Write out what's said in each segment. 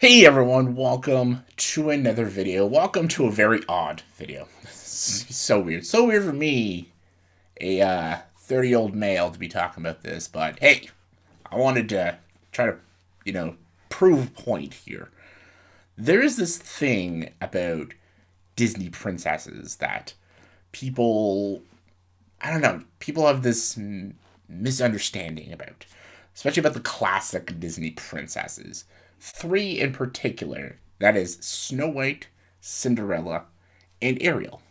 Hey everyone, welcome to another video. Welcome to a very odd video. So weird. So weird for me, a 30-year-old male, to be talking about this, but hey, I wanted to try to, you know, prove a point here. There is this thing about Disney princesses that people, I don't know, people have this misunderstanding about, especially about the classic Disney princesses. Three in particular, that is Snow White, Cinderella, and Ariel.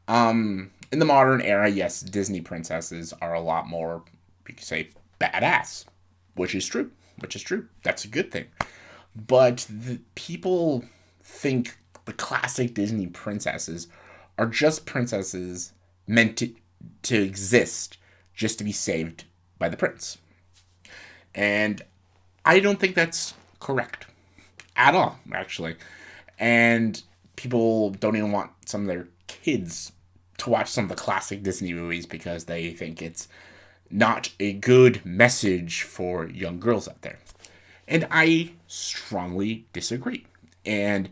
In the modern era, yes, Disney princesses are a lot more, you could say, badass, which is true. Which is true. That's a good thing. But the people think the classic Disney princesses are just princesses meant to exist just to be saved by the prince. And I don't think that's correct at all, actually. And people don't even want some of their kids to watch some of the classic Disney movies because they think it's not a good message for young girls out there. And I strongly disagree. And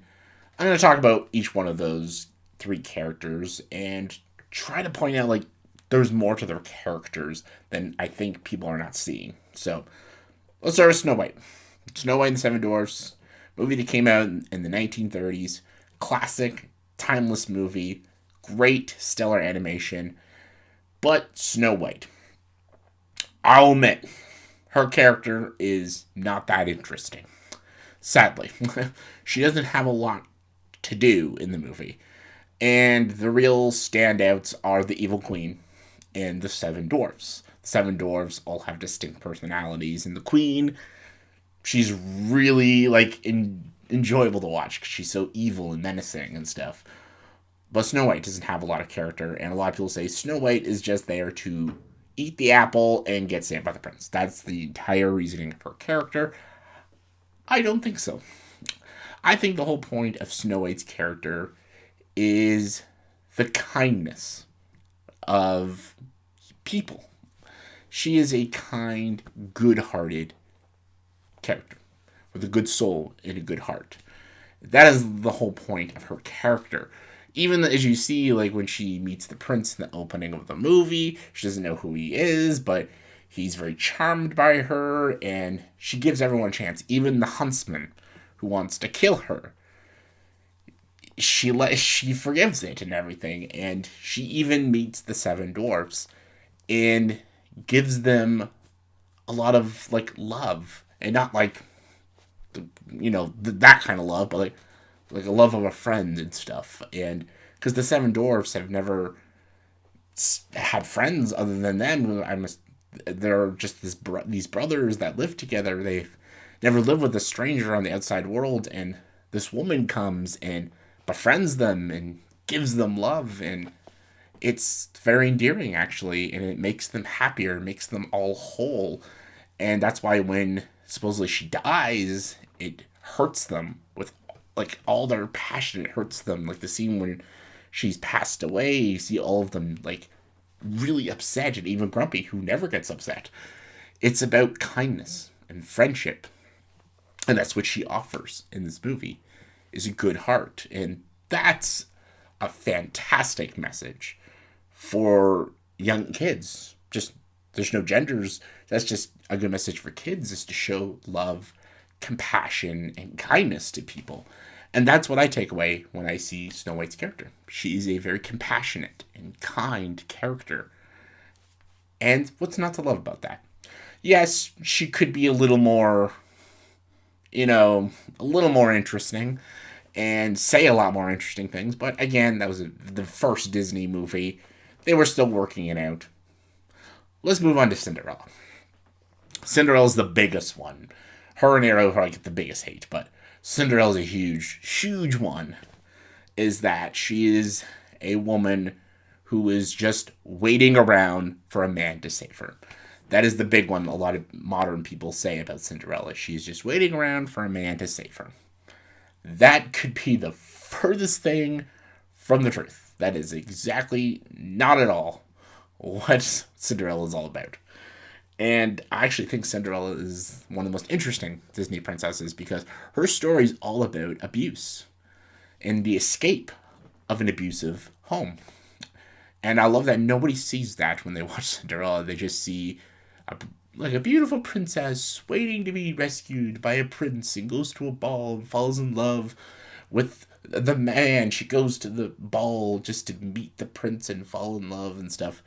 I'm going to talk about each one of those three characters and try to point out, like, there's more to their characters than I think people are not seeing. So, let's start with Snow White. Snow White and the Seven Dwarfs, movie that came out in the 1930s. Classic, timeless movie. Great, stellar animation. But Snow White, I'll admit, her character is not that interesting. Sadly. She doesn't have a lot to do in the movie. And the real standouts are the Evil Queen and the Seven Dwarfs. The Seven Dwarfs all have distinct personalities, and the Queen, she's really enjoyable to watch because she's so evil and menacing and stuff. But Snow White doesn't have a lot of character, and a lot of people say Snow White is just there to eat the apple and get saved by the prince. That's the entire reasoning of her character. I don't think so. I think the whole point of Snow White's character is the kindness of people. She is a kind, good-hearted character with a good soul and a good heart. That is the whole point of her character. Even as you see, like when she meets the prince in the opening of the movie, she doesn't know who he is, but he's very charmed by her, and she gives everyone a chance. Even the huntsman who wants to kill her, she forgives it and everything, and she even meets the seven dwarfs and gives them a lot of love, and not that kind of love, but like a love of a friend and stuff. And because the seven dwarfs have never had friends other than them, they're just these brothers that live together. They've never lived with a stranger on the outside world, and this woman comes and befriends them and gives them love, and it's very endearing actually, and it makes them happier, it makes them all whole. And that's why when supposedly she dies, it hurts them with all their passion. It hurts them, like the scene when she's passed away. You see all of them really upset, and even Grumpy, who never gets upset. It's about kindness and friendship, and that's what she offers in this movie, is a good heart. And that's a fantastic message for young kids. Just, there's no genders. That's just a good message for kids, is to show love, compassion, and kindness to people. And that's what I take away when I see Snow White's character. She's a very compassionate and kind character. And what's not to love about that? Yes, she could be a little more, a little more interesting and say a lot more interesting things. But again, that was the first Disney movie. They were still working it out. Let's move on to Cinderella. Cinderella's the biggest one. Her and Ariel probably get the biggest hate, but Cinderella's a huge, huge one. Is that she is a woman who is just waiting around for a man to save her. That is the big one a lot of modern people say about Cinderella. She's just waiting around for a man to save her. That could be the furthest thing from the truth. That is exactly not at all what Cinderella is all about. And I actually think Cinderella is one of the most interesting Disney princesses because her story is all about abuse and the escape of an abusive home. And I love that nobody sees that when they watch Cinderella. They just see a, like a beautiful princess waiting to be rescued by a prince and goes to a ball and falls in love with the man. She goes to the ball just to meet the prince and fall in love and stuff.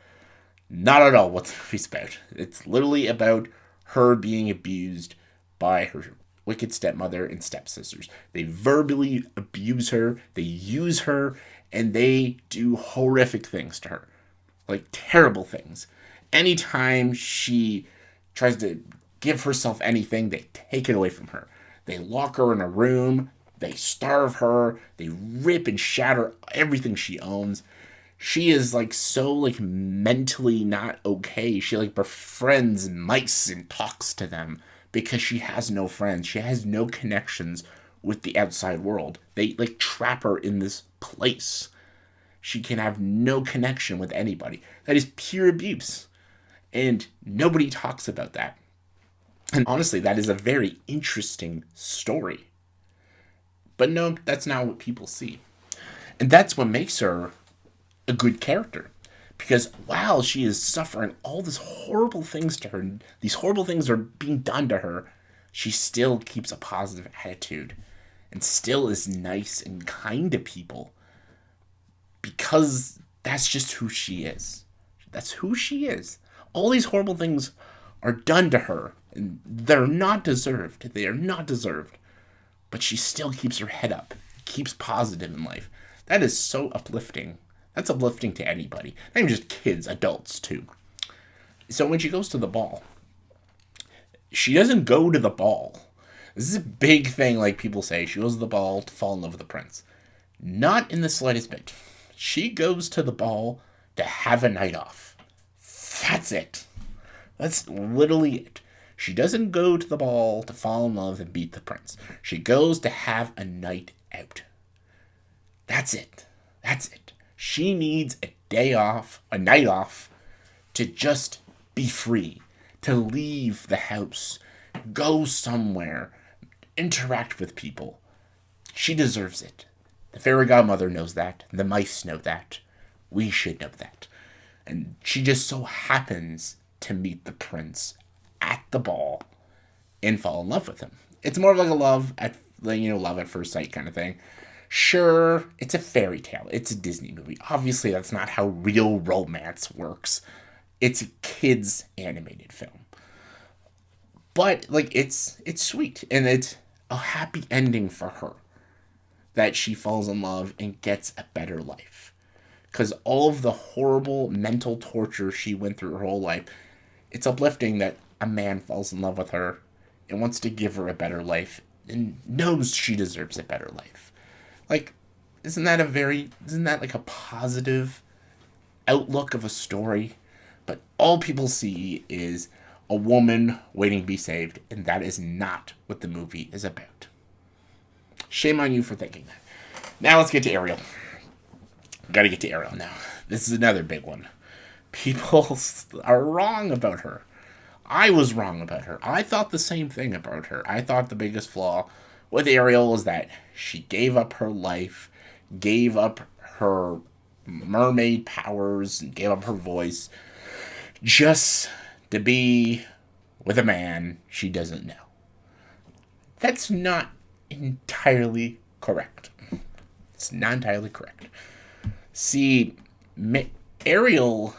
Not at all what the movie's about. It's literally about her being abused by her wicked stepmother and stepsisters. They verbally abuse her, they use her, and they do horrific things to her. Like terrible things. Anytime she tries to give herself anything, they take it away from her. They lock her in a room, they starve her, they rip and shatter everything she owns. She is like so like mentally not okay. She like befriends mice and talks to them because she has no friends. She has no connections with the outside world. They like trap her in this place. She can have no connection with anybody. That is pure abuse. And nobody talks about that. And honestly, that is a very interesting story. But no, that's not what people see. And that's what makes her a good character. Because while she is suffering all these horrible things to her, these horrible things are being done to her, she still keeps a positive attitude and still is nice and kind to people because that's just who she is. That's who she is. All these horrible things are done to her and they're not deserved. They are not deserved. But she still keeps her head up, keeps positive in life. That is so uplifting. That's uplifting to anybody. Not even just kids, adults too. So when she goes to the ball, she doesn't go to the ball. This is a big thing, like people say. She goes to the ball to fall in love with the prince. Not in the slightest bit. She goes to the ball to have a night off. That's it. That's literally it. She doesn't go to the ball to fall in love and beat the prince. She goes to have a night out. That's it. That's it. She needs a day off, a night off, to just be free, to leave the house, go somewhere, interact with people. She deserves it. The fairy godmother knows that. The mice know that. We should know that. And she just so happens to meet the prince at the ball and fall in love with him. It's more of like a love at first sight kind of thing. Sure, it's a fairy tale. It's a Disney movie. Obviously, that's not how real romance works. It's a kids' animated film. But like it's sweet and it's a happy ending for her that she falls in love and gets a better life. Cuz all of the horrible mental torture she went through her whole life, it's uplifting that a man falls in love with her and wants to give her a better life and knows she deserves a better life. Like, isn't that like a positive outlook of a story? But all people see is a woman waiting to be saved, and that is not what the movie is about. Shame on you for thinking that. Now let's get to Ariel. Gotta get to Ariel now. This is another big one. People are wrong about her. I was wrong about her. I thought the same thing about her. I thought the biggest flaw with Ariel is that she gave up her life, gave up her mermaid powers, and gave up her voice just to be with a man she doesn't know. That's not entirely correct. It's not entirely correct. See, Ariel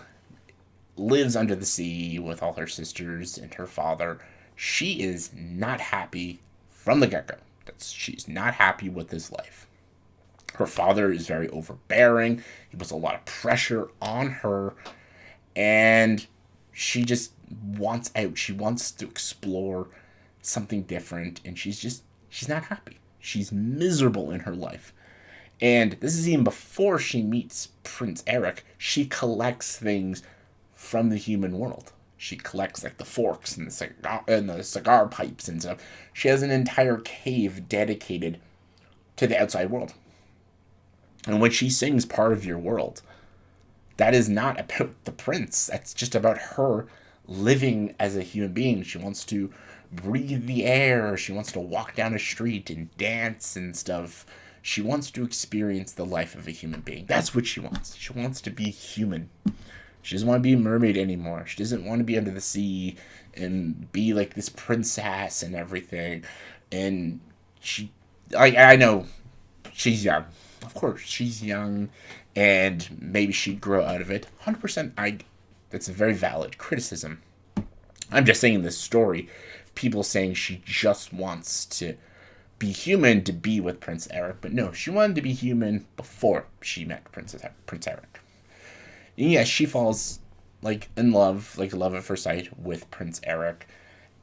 lives under the sea with all her sisters and her father. She is not happy from the get-go. She's not happy with this life. Her father is very overbearing. He puts a lot of pressure on her. And she just wants out. She wants to explore something different. And she's not happy. She's miserable in her life. And this is even before she meets Prince Eric. She collects things from the human world. She collects like the forks and the cigar pipes and stuff. She has an entire cave dedicated to the outside world. And when she sings Part of Your World, that is not about the prince. That's just about her living as a human being. She wants to breathe the air. She wants to walk down a street and dance and stuff. She wants to experience the life of a human being. That's what she wants. She wants to be human. She doesn't want to be a mermaid anymore. She doesn't want to be under the sea and be like this princess and everything. And I know she's young. Of course, she's young, and maybe she'd grow out of it. 100%, that's a very valid criticism. I'm just saying this story. People saying she just wants to be human to be with Prince Eric, but no, she wanted to be human before she met Prince Eric. And yes, she falls in love, like love at first sight, with Prince Eric,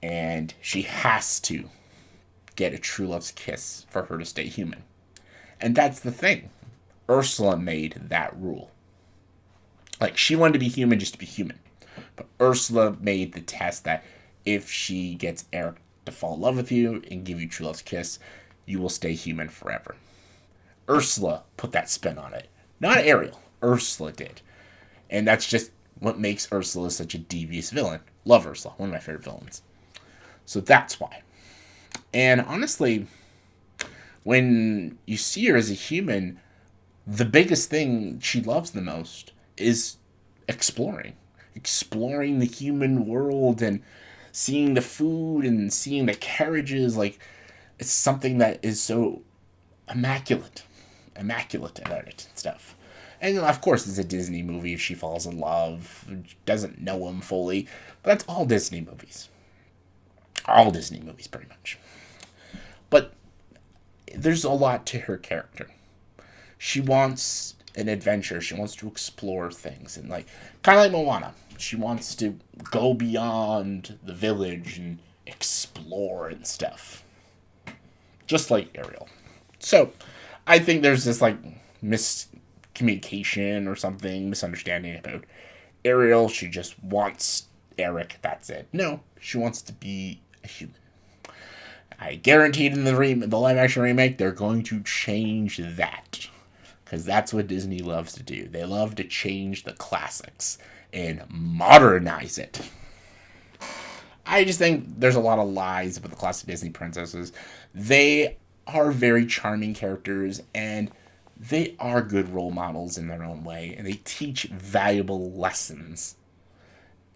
and she has to get a true love's kiss for her to stay human. And that's the thing. Ursula made that rule. Like, she wanted to be human just to be human. But Ursula made the test that if she gets Eric to fall in love with you and give you true love's kiss, you will stay human forever. Ursula put that spin on it. Not Ariel. Ursula did. And that's just what makes Ursula such a devious villain. Love Ursula. One of my favorite villains. So that's why. And honestly, when you see her as a human, the biggest thing she loves the most is exploring. Exploring the human world and seeing the food and seeing the carriages. Like, it's something that is so immaculate about it and stuff. And of course, it's a Disney movie. She falls in love, doesn't know him fully. But that's all Disney movies. All Disney movies, pretty much. But there's a lot to her character. She wants an adventure. She wants to explore things. And kind of like Moana. She wants to go beyond the village and explore and stuff. Just like Ariel. So, I think there's this miscommunication or something, misunderstanding about Ariel. She just wants Eric, that's it. No, she wants to be a human. I guaranteed in the live action remake, they're going to change that. Because that's what Disney loves to do. They love to change the classics and modernize it. I just think there's a lot of lies about the classic Disney princesses. They are very charming characters, and they are good role models in their own way, and they teach valuable lessons.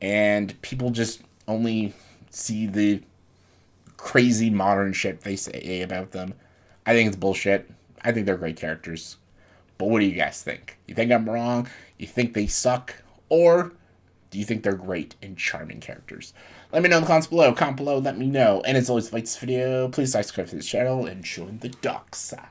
And people just only see the crazy modern shit they say about them. I think it's bullshit. I think they're great characters. But what do you guys think? You think I'm wrong? You think they suck? Or do you think they're great and charming characters? Let me know in the comments below. Comment below, let me know. And as always, if you like this video, please subscribe to this channel and join the dark side.